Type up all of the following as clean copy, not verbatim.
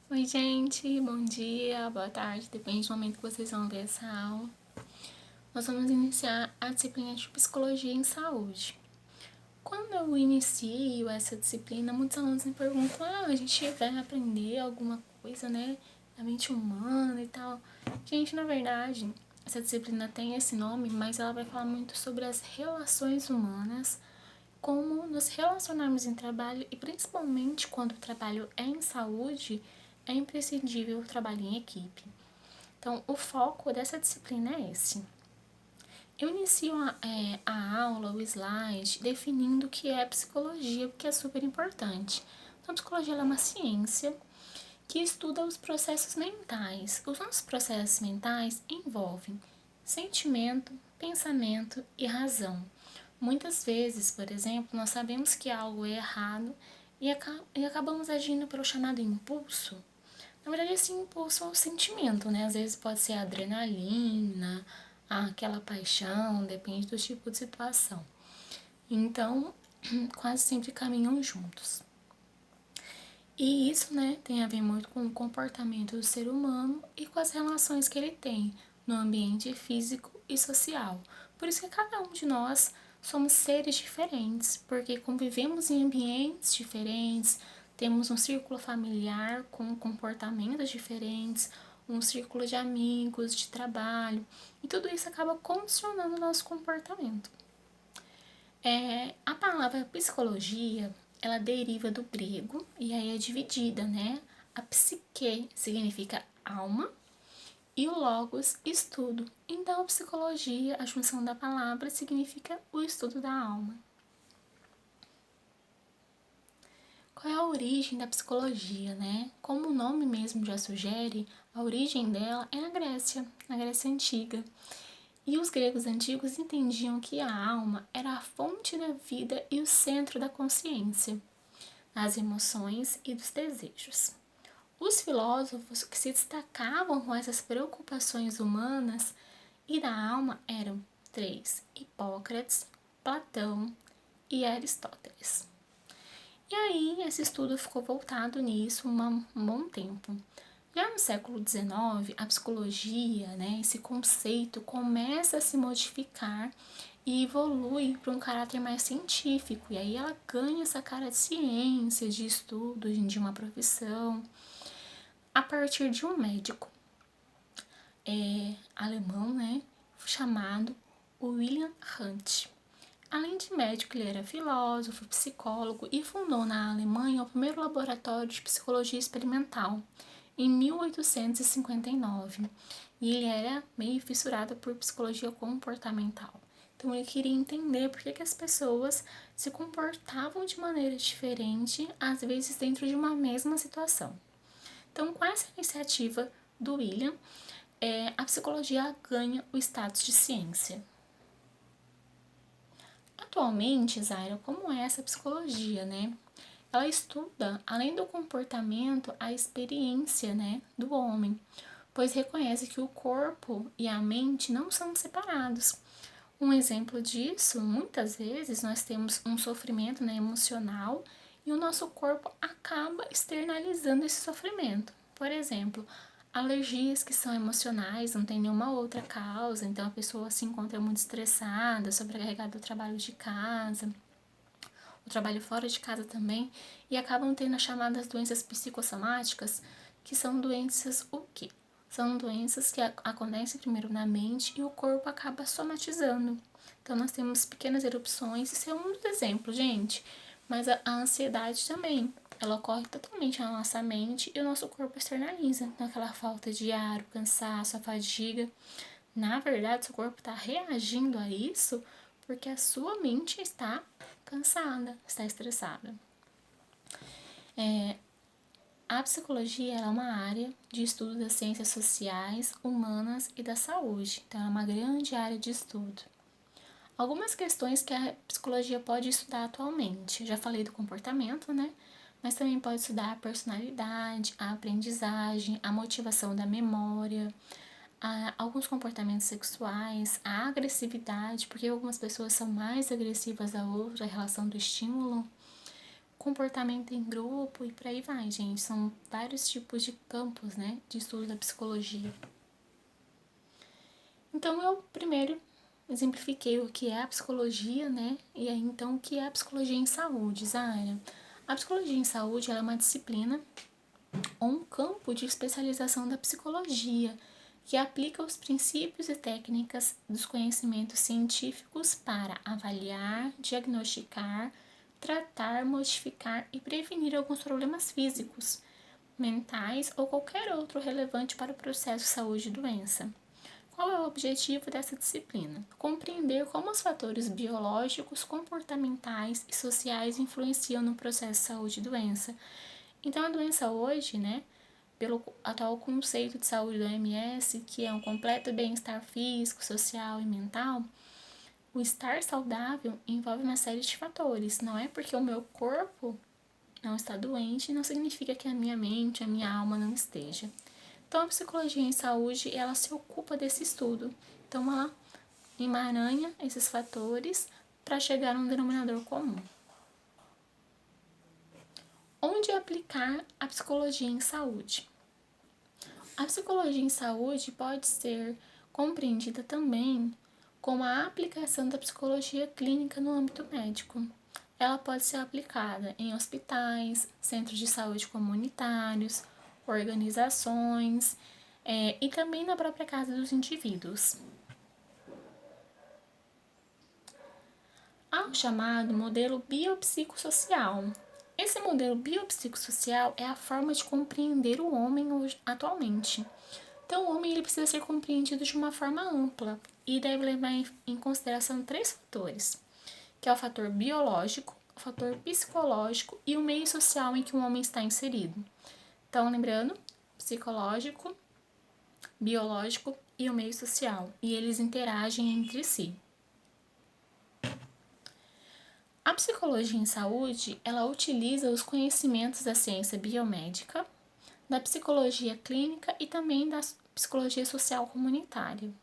Oi, gente, bom dia, boa tarde, depende do momento que vocês vão ver essa aula. Nós vamos iniciar a disciplina de Psicologia em Saúde. Quando eu inicio essa disciplina, muitos alunos me perguntam: a gente vai aprender alguma coisa, né, da mente humana e tal. Gente, na verdade, essa disciplina tem esse nome, mas ela vai falar muito sobre as relações humanas, como nos relacionarmos em trabalho e principalmente quando o trabalho é em saúde, é imprescindível o trabalho em equipe. Então, o foco dessa disciplina é esse. Eu inicio a aula, o slide, definindo o que é psicologia, porque é super importante. Então, a psicologia é uma ciência que estuda os processos mentais. Os nossos processos mentais envolvem sentimento, pensamento e razão. Muitas vezes, por exemplo, nós sabemos que algo é errado e acabamos agindo pelo chamado impulso. Na verdade, esse impulso é um sentimento, né? Às vezes pode ser a adrenalina, aquela paixão, depende do tipo de situação. Então, quase sempre caminham juntos. E isso, né, tem a ver muito com o comportamento do ser humano e com as relações que ele tem no ambiente físico e social. Por isso que cada um de nós somos seres diferentes, porque convivemos em ambientes diferentes, temos um círculo familiar com comportamentos diferentes, um círculo de amigos, de trabalho, e tudo isso acaba condicionando o nosso comportamento. A palavra psicologia, ela deriva do grego e aí é dividida, né? A psique significa alma e o logos, estudo. Então, a psicologia, a junção da palavra, significa o estudo da alma. Qual é a origem da psicologia, né? Como o nome mesmo já sugere, a origem dela é na Grécia Antiga. E os gregos antigos entendiam que a alma era a fonte da vida e o centro da consciência, das emoções e dos desejos. Os filósofos que se destacavam com essas preocupações humanas e da alma eram três: Hipócrates, Platão e Aristóteles. E aí esse estudo ficou voltado nisso um bom tempo. Já no século XIX, a psicologia, né, esse conceito começa a se modificar e evolui para um caráter mais científico. E aí ela ganha essa cara de ciência, de estudo, de uma profissão, a partir de um médico alemão, né, chamado William Hunt. Além de médico, ele era filósofo, psicólogo e fundou na Alemanha o primeiro laboratório de psicologia experimental, em 1859. E ele era meio fissurado por psicologia comportamental. Então ele queria entender por que as pessoas se comportavam de maneira diferente, às vezes dentro de uma mesma situação. Então, com essa iniciativa do William, a psicologia ganha o status de ciência. Atualmente, Zaira, como é essa psicologia, né? Ela estuda, além do comportamento, a experiência, né, do homem, pois reconhece que o corpo e a mente não são separados. Um exemplo disso, muitas vezes nós temos um sofrimento, né, emocional e o nosso corpo acaba externalizando esse sofrimento. Por exemplo, alergias que são emocionais, não tem nenhuma outra causa, então a pessoa se encontra muito estressada, sobrecarregada do trabalho de casa, o trabalho fora de casa também, e acabam tendo as chamadas doenças psicossomáticas, que são doenças o quê? São doenças que acontecem primeiro na mente e o corpo acaba somatizando. Então, nós temos pequenas erupções, isso é um dos exemplos, gente. Mas a ansiedade também, ela ocorre totalmente na nossa mente e o nosso corpo externaliza, naquela falta de ar, o cansaço, a fadiga. Na verdade, seu corpo está reagindo a isso porque a sua mente está cansada, está estressada. A psicologia é uma área de estudo das ciências sociais, humanas e da saúde, então é uma grande área de estudo. Algumas questões que a psicologia pode estudar atualmente, eu já falei do comportamento, né? Mas também pode estudar a personalidade, a aprendizagem, a motivação da memória, alguns comportamentos sexuais, a agressividade, porque algumas pessoas são mais agressivas a outras, a relação do estímulo comportamento em grupo e por aí vai, gente. São vários tipos de campos, né, de estudo da psicologia. Então, eu primeiro exemplifiquei o que é a psicologia, né, e aí então o que é a psicologia em saúde, Zara. A psicologia em saúde ela é uma disciplina ou um campo de especialização da psicologia que aplica os princípios e técnicas dos conhecimentos científicos para avaliar, diagnosticar, tratar, modificar e prevenir alguns problemas físicos, mentais ou qualquer outro relevante para o processo saúde e doença. Qual é o objetivo dessa disciplina? Compreender como os fatores biológicos, comportamentais e sociais influenciam no processo de saúde e doença. Então, a doença hoje, né, pelo atual conceito de saúde da OMS, que é um completo bem-estar físico, social e mental, o estar saudável envolve uma série de fatores. Não é porque o meu corpo não está doente, não significa que a minha mente, a minha alma não esteja. Então, a psicologia em saúde, ela se ocupa desse estudo. Então, ela emaranha esses fatores para chegar a um denominador comum. Onde aplicar a psicologia em saúde? A psicologia em saúde pode ser compreendida também como a aplicação da psicologia clínica no âmbito médico. Ela pode ser aplicada em hospitais, centros de saúde comunitários, organizações e também na própria casa dos indivíduos. Há o chamado modelo biopsicossocial. Esse modelo biopsicossocial é a forma de compreender o homem hoje, atualmente. Então, o homem ele precisa ser compreendido de uma forma ampla e deve levar em consideração 3 fatores, que é o fator biológico, o fator psicológico e o meio social em que o homem está inserido. Então, lembrando, psicológico, biológico e o meio social, e eles interagem entre si. A psicologia em saúde, ela utiliza os conhecimentos da ciência biomédica, da psicologia clínica e também da psicologia social comunitária.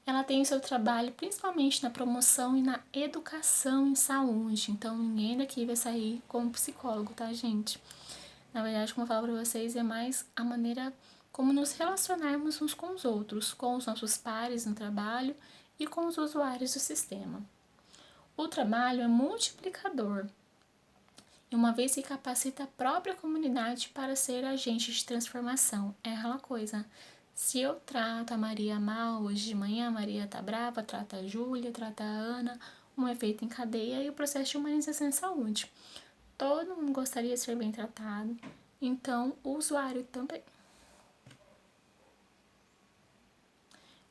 Ela tem seu trabalho principalmente na promoção e na educação em saúde. Então, ninguém daqui vai sair como psicólogo, tá, gente? Na verdade, como eu falo para vocês, é mais a maneira como nos relacionarmos uns com os outros, com os nossos pares no trabalho e com os usuários do sistema. O trabalho é multiplicador, e uma vez que capacita a própria comunidade para ser agente de transformação. É aquela coisa, se eu trato a Maria mal hoje de manhã, a Maria tá brava, trata a Júlia, trata a Ana, um efeito em cadeia e o processo de humanização em saúde. Todo mundo gostaria de ser bem tratado, então o usuário também.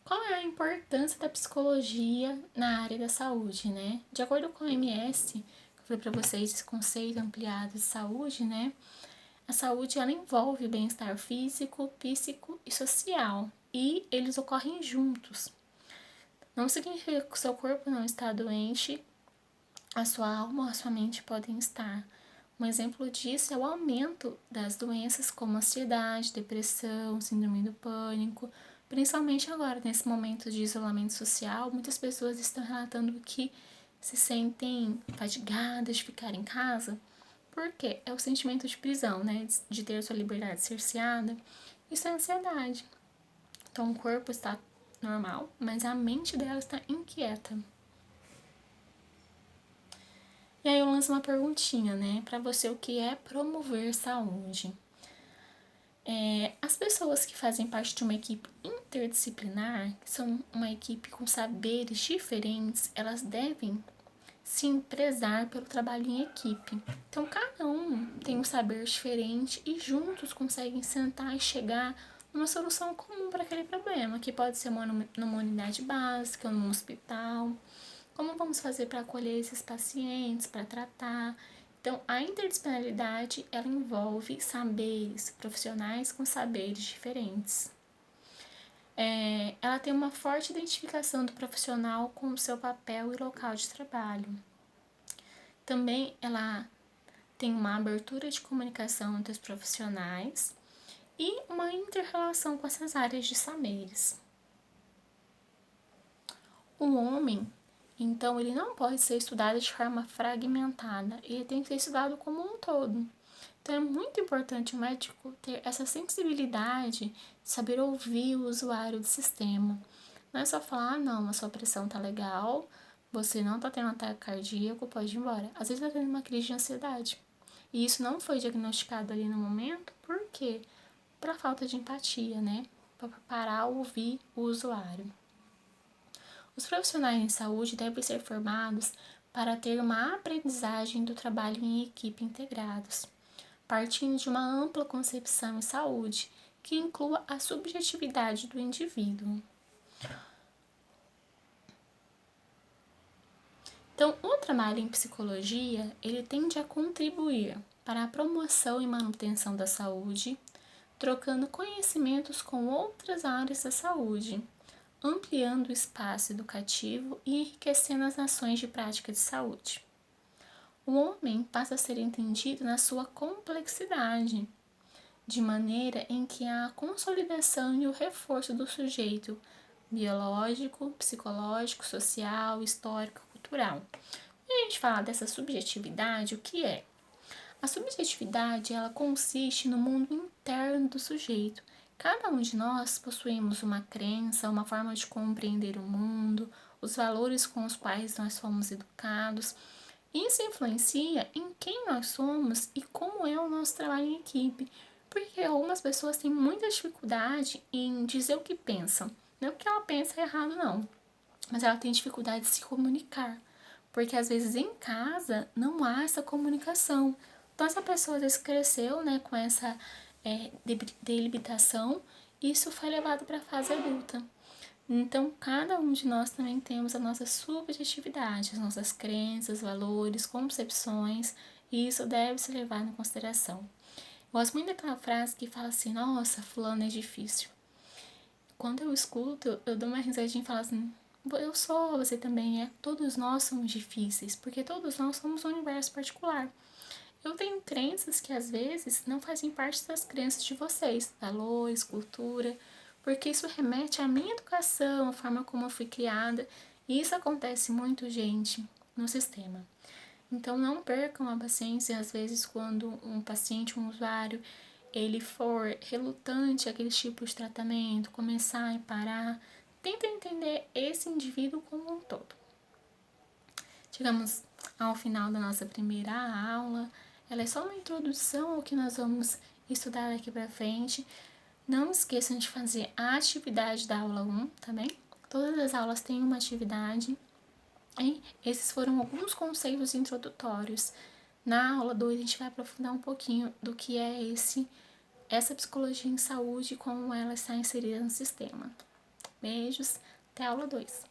Qual é a importância da psicologia na área da saúde, né? De acordo com a OMS, que eu falei para vocês esse conceito ampliado de saúde, né? A saúde ela envolve o bem-estar físico, psíquico e social, e eles ocorrem juntos. Não significa que o seu corpo não está doente, a sua alma ou a sua mente podem estar. Um exemplo disso é o aumento das doenças como ansiedade, depressão, síndrome do pânico. Principalmente agora, nesse momento de isolamento social, muitas pessoas estão relatando que se sentem fatigadas de ficar em casa. Por quê? É o sentimento de prisão, né? De ter sua liberdade cerceada. Isso é ansiedade. Então, o corpo está normal, mas a mente dela está inquieta. E aí eu lanço uma perguntinha, né? Para você, o que é promover saúde? As pessoas que fazem parte de uma equipe interdisciplinar, que são uma equipe com saberes diferentes, elas devem se prezar pelo trabalho em equipe. Então, cada um tem um saber diferente e juntos conseguem sentar e chegar numa solução comum para aquele problema, que pode ser numa unidade básica, num hospital. Como vamos fazer para acolher esses pacientes, para tratar? Então, a interdisciplinaridade, ela envolve saberes, profissionais com saberes diferentes. Ela tem uma forte identificação do profissional com o seu papel e local de trabalho. Também ela tem uma abertura de comunicação entre os profissionais e uma inter-relação com essas áreas de saberes. O homem, Então, ele não pode ser estudado de forma fragmentada, ele tem que ser estudado como um todo. Então, é muito importante o médico ter essa sensibilidade de saber ouvir o usuário do sistema. Não é só falar, não, a sua pressão tá legal, você não tá tendo ataque cardíaco, pode ir embora. Às vezes tá tendo uma crise de ansiedade. E isso não foi diagnosticado ali no momento, por quê? Para falta de empatia, né? Para parar ouvir o usuário. Os profissionais em saúde devem ser formados para ter uma aprendizagem do trabalho em equipe integrados, partindo de uma ampla concepção em saúde que inclua a subjetividade do indivíduo. Então, o trabalho em psicologia, ele tende a contribuir para a promoção e manutenção da saúde, trocando conhecimentos com outras áreas da saúde, ampliando o espaço educativo e enriquecendo as ações de prática de saúde. O homem passa a ser entendido na sua complexidade, de maneira em que há a consolidação e o reforço do sujeito biológico, psicológico, social, histórico, cultural. Quando a gente fala dessa subjetividade, o que é? A subjetividade, ela consiste no mundo interno do sujeito. Cada um de nós possuímos uma crença, uma forma de compreender o mundo, os valores com os quais nós fomos educados. Isso influencia em quem nós somos e como é o nosso trabalho em equipe. Porque algumas pessoas têm muita dificuldade em dizer o que pensam. Não que ela pensa errado, não. Mas ela tem dificuldade de se comunicar. Porque às vezes em casa não há essa comunicação. Então essa pessoa às vezes cresceu, né, com essa delimitação, e isso foi levado para a fase adulta. Então cada um de nós também temos a nossa subjetividade, as nossas crenças, valores, concepções, e isso deve ser levado em consideração. Eu gosto muito daquela frase que fala assim, nossa, fulano é difícil. Quando eu escuto, eu dou uma risadinha e falo assim, eu sou, você também é, todos nós somos difíceis, porque todos nós somos um universo particular. Eu tenho crenças que às vezes não fazem parte das crenças de vocês, valores, cultura, porque isso remete à minha educação, a forma como eu fui criada, e isso acontece muito, gente, no sistema. Então não percam a paciência, às vezes, quando um paciente, um usuário, ele for relutante àquele tipo de tratamento, começar e parar, tenta entender esse indivíduo como um todo. Chegamos ao final da nossa primeira aula. Ela é só uma introdução ao que nós vamos estudar daqui para frente. Não esqueçam de fazer a atividade da aula 1, tá bem? Todas as aulas têm uma atividade. E esses foram alguns conceitos introdutórios. Na aula 2 a gente vai aprofundar um pouquinho do que é essa psicologia em saúde e como ela está inserida no sistema. Beijos, até a aula 2.